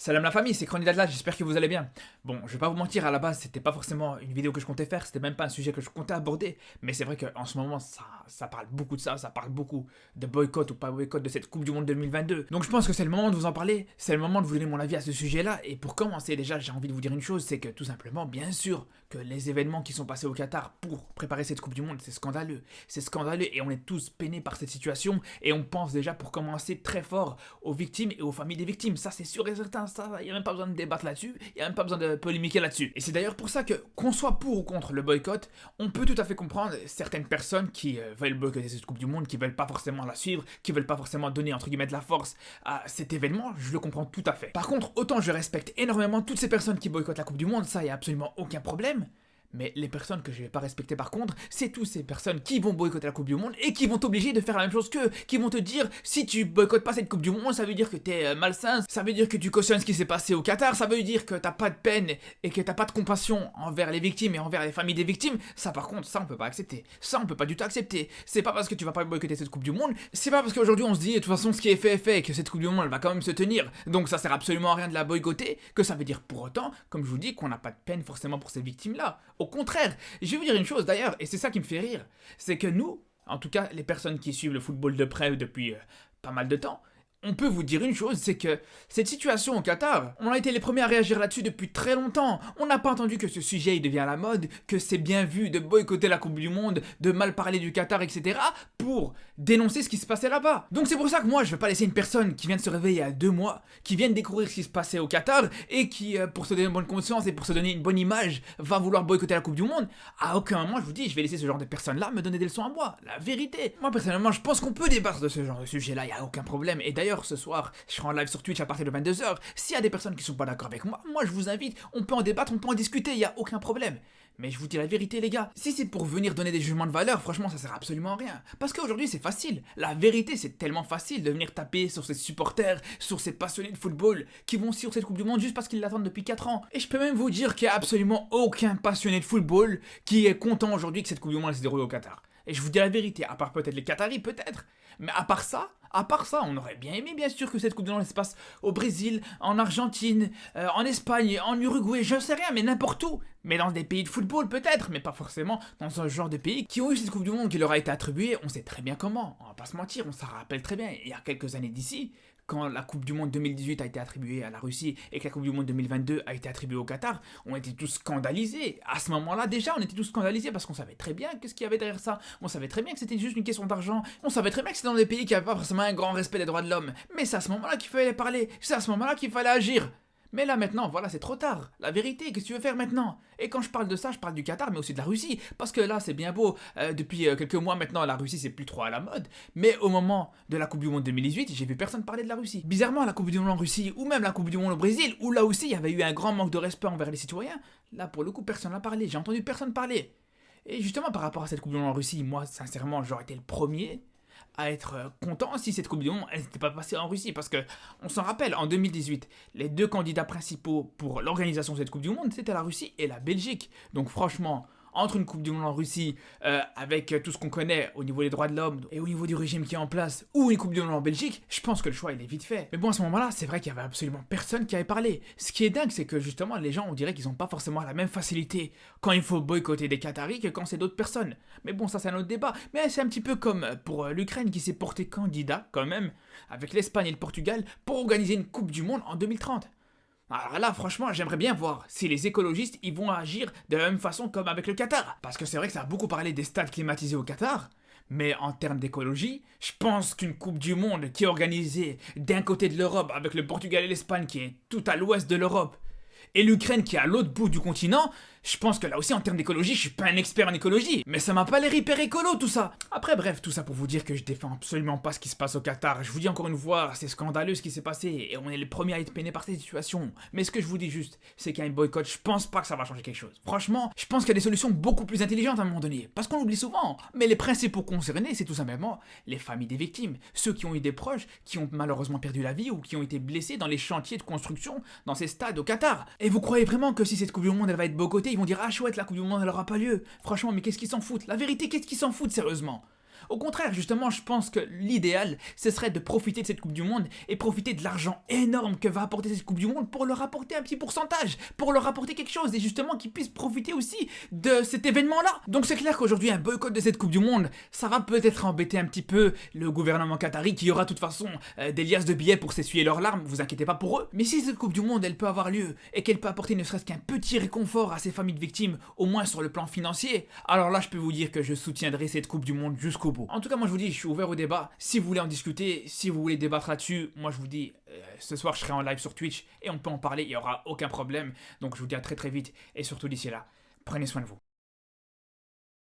Salam la famille, c'est Candidat là, j'espère que vous allez bien. Bon, je vais pas vous mentir, à la base, c'était pas forcément une vidéo que je comptais faire, c'était même pas un sujet que je comptais aborder, mais c'est vrai qu'en ce moment, ça parle beaucoup de ça parle beaucoup de boycott ou pas boycott de cette Coupe du Monde 2022. Donc je pense que c'est le moment de vous en parler, c'est le moment de vous donner mon avis à ce sujet-là, et pour commencer, déjà, j'ai envie de vous dire une chose, c'est que tout simplement, bien sûr, que les événements qui sont passés au Qatar pour préparer cette Coupe du Monde, c'est scandaleux, et on est tous peinés par cette situation, et on pense déjà pour commencer très fort aux victimes et aux familles des victimes, ça c'est sûr et certain. Il n'y a même pas besoin de débattre là-dessus, il n'y a même pas besoin de polémiquer là-dessus. Et c'est d'ailleurs pour ça que, qu'on soit pour ou contre le boycott, on peut tout à fait comprendre certaines personnes qui veulent boycotter cette Coupe du Monde, qui veulent pas forcément la suivre, qui veulent pas forcément donner entre guillemets de la force à cet événement, je le comprends tout à fait. Par contre, autant je respecte énormément toutes ces personnes qui boycottent la Coupe du Monde, ça y a absolument aucun problème. Mais les personnes que je vais pas respecter par contre, c'est toutes ces personnes qui vont boycotter la Coupe du Monde et qui vont t'obliger de faire la même chose qu'eux, qui vont te dire si tu boycottes pas cette Coupe du Monde, ça veut dire que t'es malsain, ça veut dire que tu cautionnes ce qui s'est passé au Qatar, ça veut dire que t'as pas de peine et que t'as pas de compassion envers les victimes et envers les familles des victimes. Ça par contre, ça on peut pas accepter. Ça on peut pas du tout accepter. C'est pas parce que tu vas pas boycotter cette Coupe du Monde, c'est pas parce qu'aujourd'hui on se dit de toute façon ce qui est fait est fait et que cette Coupe du Monde elle va quand même se tenir. Donc ça sert absolument à rien de la boycotter, que ça veut dire pour autant, comme je vous dis, qu'on n'a pas de peine forcément pour ces victimes là. Au contraire. Je vais vous dire une chose d'ailleurs, et c'est ça qui me fait rire, c'est que nous, en tout cas les personnes qui suivent le football de près depuis pas mal de temps, on peut vous dire une chose, c'est que cette situation au Qatar, on a été les premiers à réagir là-dessus depuis très longtemps. On n'a pas entendu que ce sujet il devient à la mode, que c'est bien vu de boycotter la Coupe du Monde, de mal parler du Qatar, etc. pour dénoncer ce qui se passait là-bas. Donc c'est pour ça que moi je vais pas laisser une personne qui vient de se réveiller il y a 2 mois, qui vient de découvrir ce qui se passait au Qatar et qui, pour se donner une bonne conscience et pour se donner une bonne image, va vouloir boycotter la Coupe du Monde. À aucun moment je vous dis, je vais laisser ce genre de personnes-là me donner des leçons à moi. La vérité. Moi personnellement, je pense qu'on peut débattre de ce genre de sujet-là, il y a aucun problème. Et d'ailleurs, ce soir, je serai en live sur Twitch à partir de 22h. S'il y a des personnes qui sont pas d'accord avec moi, je vous invite, on peut en débattre, on peut en discuter, il y a aucun problème. Mais je vous dis la vérité les gars, si c'est pour venir donner des jugements de valeur, franchement ça sert absolument à rien. Parce qu'aujourd'hui c'est facile, la vérité c'est tellement facile de venir taper sur ces supporters, sur ces passionnés de football qui vont sur cette Coupe du Monde juste parce qu'ils l'attendent depuis 4 ans. Et je peux même vous dire qu'il y a absolument aucun passionné de football qui est content aujourd'hui que cette Coupe du Monde se déroule au Qatar. Et je vous dis la vérité, à part peut-être les Qataris, peut-être. Mais à part ça, on aurait bien aimé bien sûr que cette Coupe du Monde se passe au Brésil, en Argentine, en Espagne, en Uruguay, je sais rien, mais n'importe où. Mais dans des pays de football peut-être, mais pas forcément dans ce genre de pays qui ont eu cette Coupe du Monde qui leur a été attribuée, on sait très bien comment, on va pas se mentir, on s'en rappelle très bien, il y a quelques années d'ici, quand la Coupe du Monde 2018 a été attribuée à la Russie et que la Coupe du Monde 2022 a été attribuée au Qatar, on était tous scandalisés. À ce moment-là, déjà, on était tous scandalisés parce qu'on savait très bien qu'est-ce qu'il y avait derrière ça. On savait très bien que c'était juste une question d'argent. On savait très bien que c'était dans des pays qui n'avaient pas forcément un grand respect des droits de l'homme. Mais c'est à ce moment-là qu'il fallait parler. C'est à ce moment-là qu'il fallait agir. Mais là maintenant, voilà, c'est trop tard. La vérité, qu'est-ce que tu veux faire maintenant? Et quand je parle de ça, je parle du Qatar, mais aussi de la Russie. Parce que là, c'est bien beau, depuis quelques mois maintenant, la Russie, c'est plus trop à la mode. Mais au moment de la Coupe du Monde 2018, j'ai vu personne parler de la Russie. Bizarrement, la Coupe du Monde en Russie, ou même la Coupe du Monde au Brésil, où là aussi, il y avait eu un grand manque de respect envers les citoyens, là, pour le coup, personne n'a parlé. J'ai entendu personne parler. Et justement, par rapport à cette Coupe du Monde en Russie, moi, sincèrement, j'aurais été le premier à être content si cette Coupe du Monde elle n'était pas passée en Russie, parce que on s'en rappelle, en 2018 les 2 candidats principaux pour l'organisation de cette Coupe du Monde c'était la Russie et la Belgique. Donc franchement, entre une Coupe du Monde en Russie, avec tout ce qu'on connaît au niveau des droits de l'homme et au niveau du régime qui est en place, ou une Coupe du Monde en Belgique, je pense que le choix il est vite fait. Mais bon, à ce moment-là, c'est vrai qu'il y avait absolument personne qui avait parlé. Ce qui est dingue, c'est que justement, les gens, on dirait qu'ils n'ont pas forcément la même facilité quand il faut boycotter des Qataris que quand c'est d'autres personnes. Mais bon, ça c'est un autre débat. Mais c'est un petit peu comme pour l'Ukraine qui s'est portée candidat, quand même, avec l'Espagne et le Portugal, pour organiser une Coupe du Monde en 2030. Alors là, franchement, j'aimerais bien voir si les écologistes ils vont agir de la même façon comme avec le Qatar. Parce que c'est vrai que ça a beaucoup parlé des stades climatisés au Qatar, mais en termes d'écologie, je pense qu'une Coupe du Monde qui est organisée d'un côté de l'Europe avec le Portugal et l'Espagne qui est tout à l'ouest de l'Europe, et l'Ukraine qui est à l'autre bout du continent, je pense que là aussi en termes d'écologie, je suis pas un expert en écologie, mais ça m'a pas l'air hyper écolo tout ça. Après bref, tout ça pour vous dire que je défends absolument pas ce qui se passe au Qatar. Je vous dis encore une fois, c'est scandaleux ce qui s'est passé et on est les premiers à être peinés par cette situation. Mais ce que je vous dis juste, c'est qu'il y a un boycott, je pense pas que ça va changer quelque chose. Franchement, je pense qu'il y a des solutions beaucoup plus intelligentes à un moment donné, parce qu'on l'oublie souvent. Mais les principaux concernés, c'est tout simplement les familles des victimes, ceux qui ont eu des proches qui ont malheureusement perdu la vie ou qui ont été blessés dans les chantiers de construction dans ces stades au Qatar. Et vous croyez vraiment que si cette Coupe du Monde elle va être boycottée, ils vont dire ah chouette la Coupe du Monde elle aura pas lieu. Franchement, mais qu'est-ce qu'ils s'en foutent? La vérité, qu'est-ce qu'ils s'en foutent sérieusement? Au contraire, justement, je pense que l'idéal, ce serait de profiter de cette Coupe du Monde et profiter de l'argent énorme que va apporter cette Coupe du Monde pour leur apporter un petit pourcentage, pour leur apporter quelque chose et justement qu'ils puissent profiter aussi de cet événement-là. Donc c'est clair qu'aujourd'hui, un boycott de cette Coupe du Monde, ça va peut-être embêter un petit peu le gouvernement qatari qui aura de toute façon des liasses de billets pour s'essuyer leurs larmes, vous inquiétez pas pour eux. Mais si cette Coupe du Monde, elle peut avoir lieu et qu'elle peut apporter ne serait-ce qu'un petit réconfort à ces familles de victimes, au moins sur le plan financier, alors là je peux vous dire que je soutiendrai cette Coupe du Monde jusqu'au bout. En tout cas, moi je vous dis, je suis ouvert au débat. Si vous voulez en discuter, si vous voulez débattre là-dessus, moi je vous dis, ce soir je serai en live sur Twitch et on peut en parler, il n'y aura aucun problème. Donc je vous dis à très très vite et surtout d'ici là, prenez soin de vous.